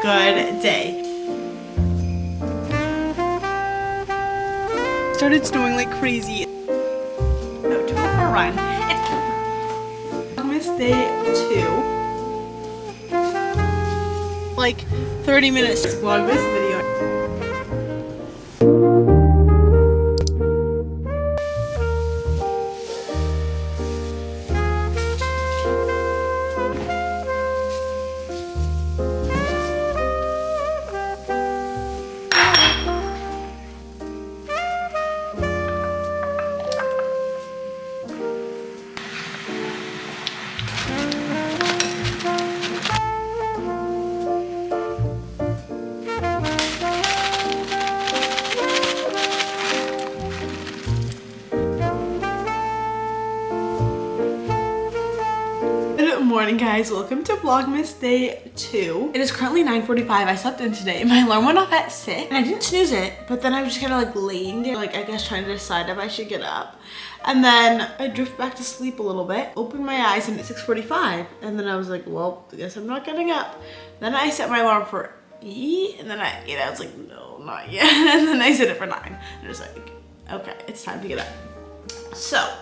good day. Started snowing like crazy. No, to go for a run. It's Vlogmas day 2. Like 30 minutes to vlog this video. Good morning, guys. Welcome to Vlogmas day 2. It is currently 9:45. I slept in today. My alarm went off at 6 and I didn't snooze it, but then I was just kind of like laying there, like I guess trying to decide if I should get up. And then I drifted back to sleep a little bit, opened my eyes, and it's 6:45. And then I was like, well, I guess I'm not getting up. Then I set my alarm for 8, and then I was like, no, not yet. And then I set it for 9. And I was like, okay, it's time to get up. So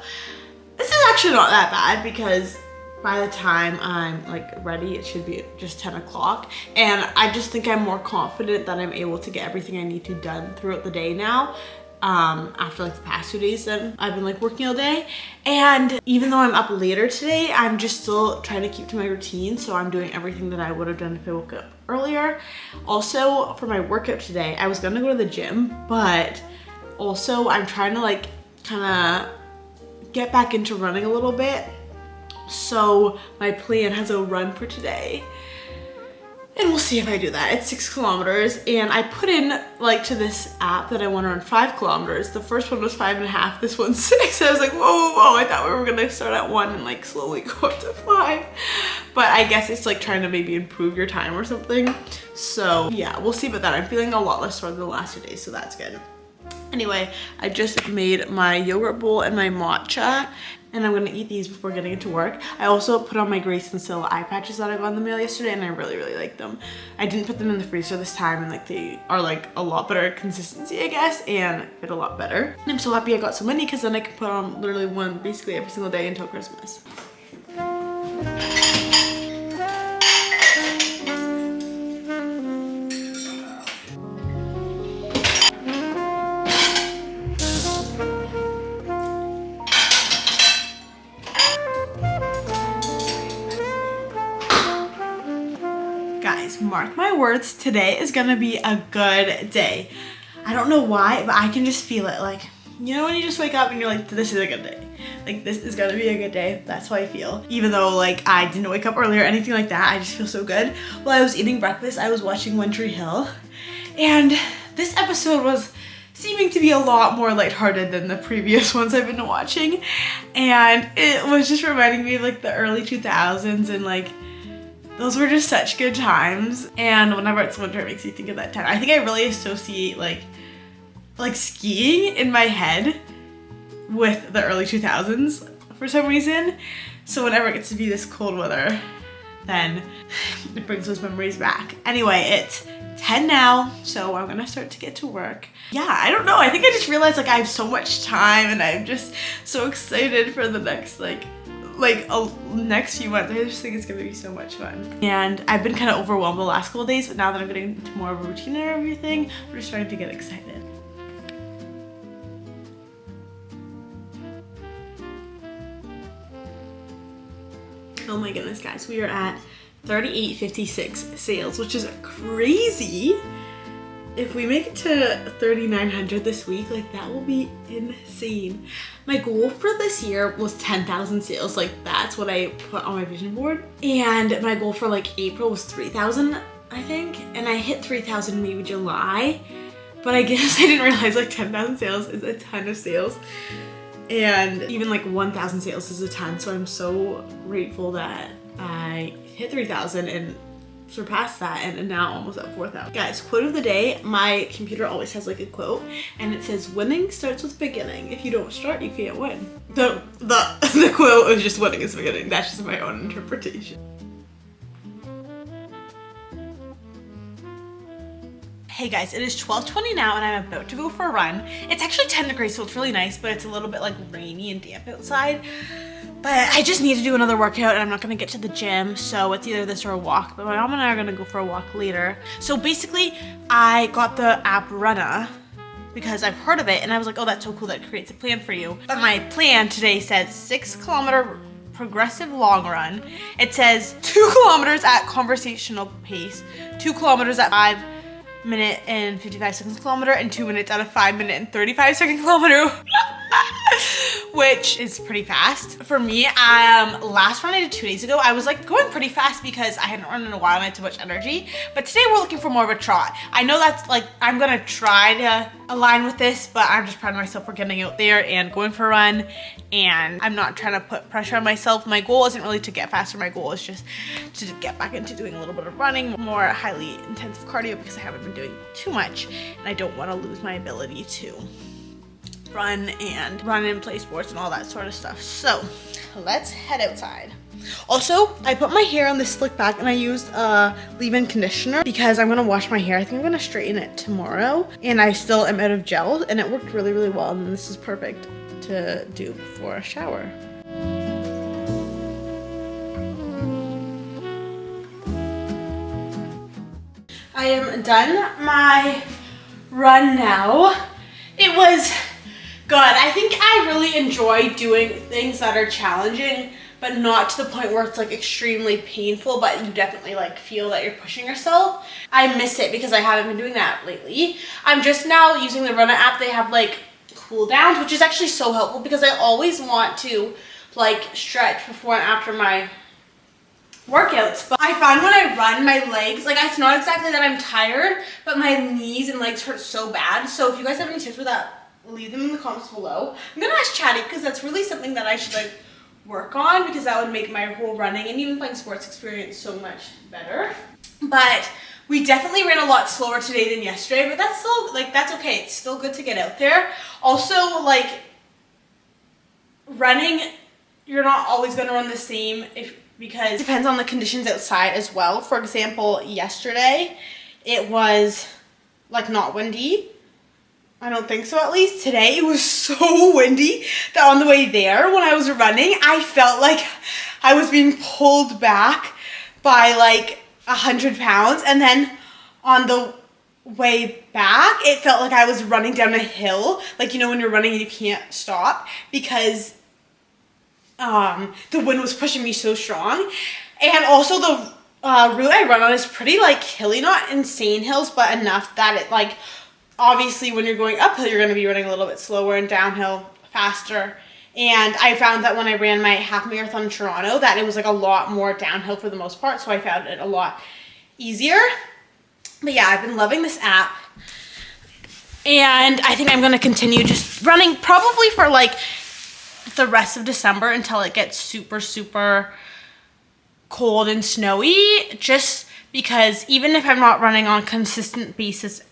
this is actually not that bad because by the time I'm like ready, it should be just 10 o'clock. And I just think I'm more confident that I'm able to get everything I need to done throughout the day now. After like the past 2 days that I've been like working all day. And even though I'm up later today, I'm just still trying to keep to my routine. So I'm doing everything that I would have done if I woke up earlier. Also for my workout today, I was gonna go to the gym, but also I'm trying to like kind of get back into running a little bit. So my plan has a run for today. And we'll see if I do that. It's 6 kilometers, and I put in like to this app that I want to run 5 kilometers. The first one was 5.5, this one's 6. I was like, whoa, whoa, whoa. I thought we were gonna start at 1 and like slowly go up to 5. But I guess it's like trying to maybe improve your time or something. So yeah, we'll see about that. I'm feeling a lot less sore than the last 2 days, so that's good. Anyway, I just made my yogurt bowl and my matcha, and I'm gonna eat these before getting into work. I also put on my Grace and Scylla eye patches that I got in the mail yesterday, and I really, really like them. I didn't put them in the freezer this time, and like they are like a lot better consistency, I guess, and fit a lot better. And I'm so happy I got so many because then I can put on literally one basically every single day until Christmas. Guys, mark my words, today is gonna be a good day. I don't know why, but I can just feel it. Like, you know when you just wake up and you're like, this is a good day. Like, this is gonna be a good day. That's how I feel. Even though like I didn't wake up earlier or anything like that, I just feel so good. While I was eating breakfast, I was watching One Tree Hill, and this episode was seeming to be a lot more lighthearted than the previous ones I've been watching. And it was just reminding me of like the early 2000s, and like those were just such good times. And whenever it's winter, it makes me think of that time. I think I really associate like skiing in my head with the early 2000s for some reason. So whenever it gets to be this cold weather, then it brings those memories back. Anyway, it's 10 now, so I'm gonna start to get to work. Yeah, I don't know. I think I just realized like I have so much time, and I'm just so excited for the next next few months. I just think it's gonna be so much fun. And I've been kind of overwhelmed the last couple of days, but now that I'm getting into more of a routine and everything, I'm just starting to get excited. Oh my goodness, guys, we are at 38.56 sales, which is crazy. If we make it to 3,900 this week, like that will be insane. My goal for this year was 10,000 sales. Like that's what I put on my vision board. And my goal for like April was 3,000, I think. And I hit 3,000 maybe July. But I guess I didn't realize like 10,000 sales is a ton of sales. And even like 1,000 sales is a ton. So I'm so grateful that I hit 3,000 and surpassed that, and now almost at 4,000. Guys, quote of the day. My computer always has like a quote, and it says, winning starts with beginning. If you don't start, you can't win. The quote is just winning is beginning. That's just my own interpretation. Hey guys, it is 12:20 now and I'm about to go for a run. It's actually 10 degrees, so it's really nice, but it's a little bit like rainy and damp outside. But I just need to do another workout and I'm not gonna get to the gym, so it's either this or a walk. But my mom and I are gonna go for a walk later. So basically, I got the app Runna because I've heard of it and I was like, oh, that's so cool that it creates a plan for you. But my plan today says 6-kilometer progressive long run. It says 2 kilometers at conversational pace, 2 kilometers at 5-minute and 55 seconds kilometer, and 2 minutes at a 5-minute and 35-second kilometer. Which is pretty fast. For me, last run I did 2 days ago, I was like going pretty fast because I hadn't run in a while and I had too much energy. But today we're looking for more of a trot. I know that's like, I'm gonna try to align with this, but I'm just proud of myself for getting out there and going for a run. And I'm not trying to put pressure on myself. My goal isn't really to get faster. My goal is just to get back into doing a little bit of running, more highly intensive cardio because I haven't been doing too much and I don't want to lose my ability to run and play sports and all that sort of stuff. So let's head outside. Also, I put my hair on this slick back and I used a leave-in conditioner because I'm gonna wash my hair. I think I'm gonna straighten it tomorrow and I still am out of gel and it worked really, really well, and this is perfect to do before a shower. I am done my run now. It was good. I think I really enjoy doing things that are challenging, but not to the point where it's like extremely painful, but you definitely like feel that you're pushing yourself. I miss it because I haven't been doing that lately. I'm just now using the Runna app. They have like cool downs, which is actually so helpful because I always want to like stretch before and after my workouts. But I find when I run, my legs, like it's not exactly that I'm tired, but my knees and legs hurt so bad. So if you guys have any tips for that, leave them in the comments below. I'm gonna ask Chatty because that's really something that I should like work on because that would make my whole running and even playing sports experience so much better. But we definitely ran a lot slower today than yesterday, but that's still like, that's okay. It's still good to get out there. Also, like running, you're not always gonna run the same because it depends on the conditions outside as well. For example, yesterday it was like not windy. I don't think so, at least. Today it was so windy that on the way there when I was running, I felt like I was being pulled back by like 100 pounds. And then on the way back, it felt like I was running down a hill. Like, you know, when you're running and you can't stop because the wind was pushing me so strong. And also the route I run on is pretty like hilly, not insane hills, but enough that it like, obviously when you're going uphill, you're gonna be running a little bit slower and downhill faster. And I found that when I ran my half marathon in Toronto, that it was like a lot more downhill for the most part. So I found it a lot easier. But yeah, I've been loving this app. And I think I'm gonna continue just running probably for like the rest of December until it gets super, super cold and snowy. Just because even if I'm not running on a consistent basis,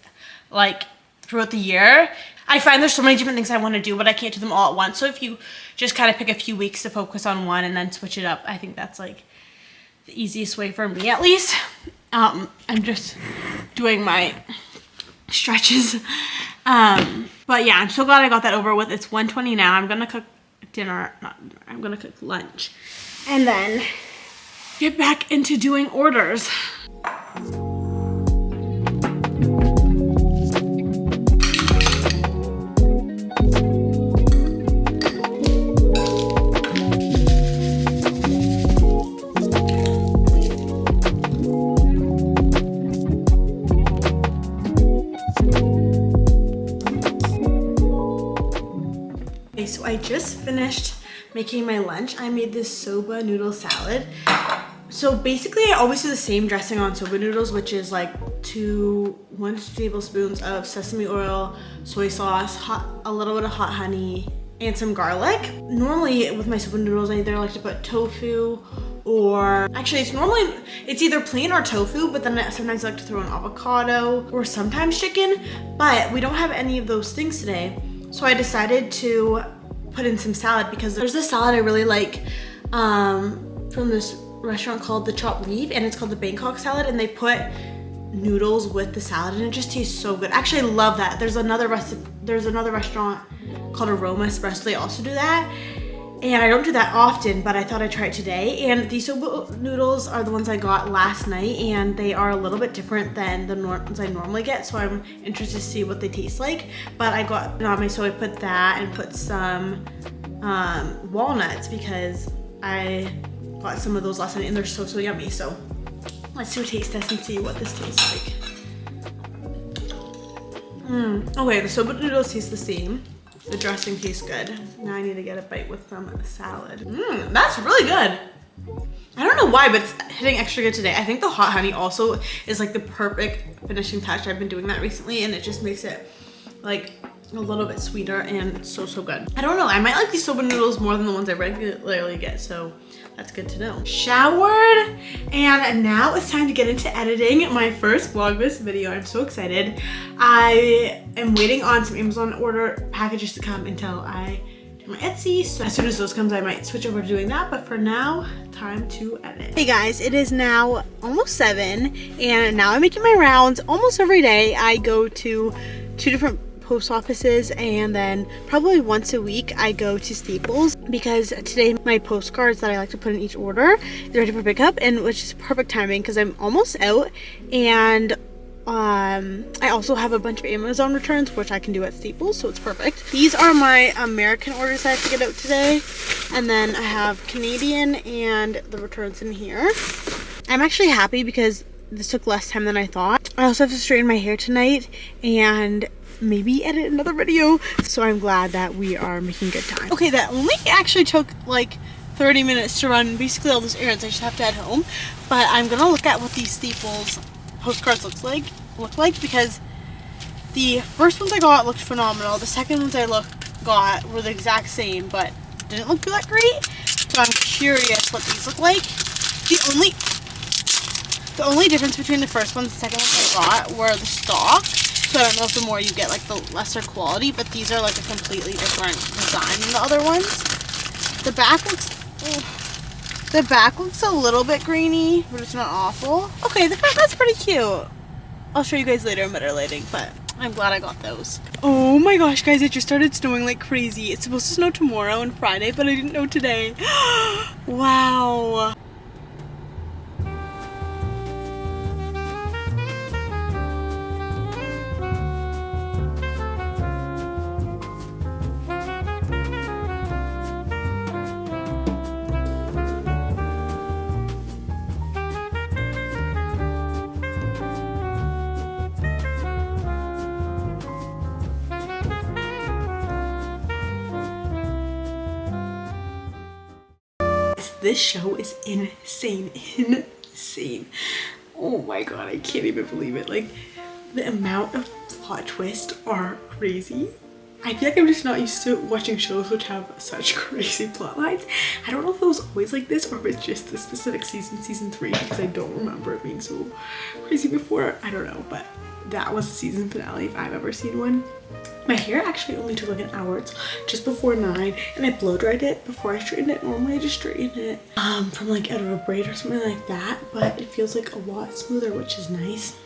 like throughout the year, I find there's so many different things I want to do, but I can't do them all at once. So if you just kind of pick a few weeks to focus on one and then switch it up, I think that's like the easiest way for me at least. I'm just doing my stretches. But yeah, I'm so glad I got that over with. It's 1:20 now. I'm gonna cook dinner, I'm gonna cook lunch and then get back into doing orders. So I just finished making my lunch. I made this soba noodle salad. So basically I always do the same dressing on soba noodles, which is like 1 to 2 tablespoons of sesame oil, soy sauce, a little bit of hot honey, and some garlic. Normally with my soba noodles, I either like to put tofu or actually it's either plain or tofu, but then sometimes I like to throw in avocado or sometimes chicken, but we don't have any of those things today. So I decided to put in some salad because there's this salad I really like from this restaurant called The Chopped Leaf, and it's called the Bangkok salad, and they put noodles with the salad, and it just tastes so good. Actually, I love that. There's another restaurant called Aroma Espresso. They also do that. And I don't do that often, but I thought I'd try it today. And these soba noodles are the ones I got last night, and they are a little bit different than the ones I normally get, so I'm interested to see what they taste like. But I got name, so I put that and put some walnuts because I got some of those last night, and they're so yummy. So let's do a taste test and see what this tastes like. Okay, the soba noodles taste the same. The dressing tastes good. Now I need to get a bite with some salad. That's really good. I don't know why, but it's hitting extra good today. I think the hot honey also is like the perfect finishing touch. I've been doing that recently, and it just makes it like a little bit sweeter, and it's so good. I don't know, I might like these soba noodles more than the ones I regularly get, so that's good to know. Showered, and now it's time to get into editing my first Vlogmas video. I'm so excited. I am waiting on some Amazon order packages to come until I do my Etsy. So as soon as those comes, I might switch over to doing that. But for now, time to edit. Hey guys, it is now almost 7, and now I'm making my rounds almost every day. I go to 2 different post offices, and then probably once a week I go to Staples, because today my postcards that I like to put in each order is ready for pickup, and which is perfect timing because I'm almost out, and I also have a bunch of Amazon returns which I can do at Staples, so it's perfect. These are my American orders I have to get out today, and then I have Canadian and the returns in here. I'm actually happy because this took less time than I thought. I also have to straighten my hair tonight and maybe edit another video, so I'm glad that we are making good time. Okay, that only actually took like 30 minutes to run basically all those errands. I just have to head home, but I'm gonna look at what these Staples postcards look like, because the first ones I got looked phenomenal. The second ones I got were the exact same, but didn't look that great, so I'm curious what these look like. The only difference between the first ones and the second ones I got were the stock. So I don't know if the more you get, like, the lesser quality, but these are like a completely different design than the other ones. The back looks a little bit grainy, but it's not awful. Okay, the front, that's pretty cute. I'll show you guys later in better lighting, but I'm glad I got those. Oh my gosh, guys, it just started snowing like crazy. It's supposed to snow tomorrow and Friday, but I didn't know today. Wow. This show is insane. Oh my god, I can't even believe it. Like, the amount of plot twists are crazy. I feel like I'm just not used to watching shows which have such crazy plot lines. I don't know if it was always like this or if it's just the specific season 3, because I don't remember it being so crazy before. I don't know, but that was the season finale if I've ever seen one. My hair actually only took like an hour. It's just before 9, and I blow dried it before I straightened it. Normally I just straighten it from like out of a braid or something like that, but it feels like a lot smoother, which is nice.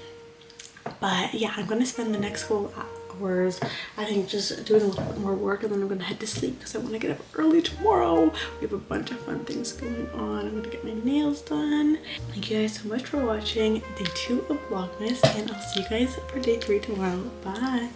But yeah, I'm gonna spend the next couple hours, I think, just doing a little bit more work, and then I'm gonna head to sleep because I want to get up early tomorrow. We have a bunch of fun things going on. I'm gonna get my nails done. Thank you guys so much for watching day 2 of Vlogmas, and I'll see you guys for day 3 tomorrow. Bye.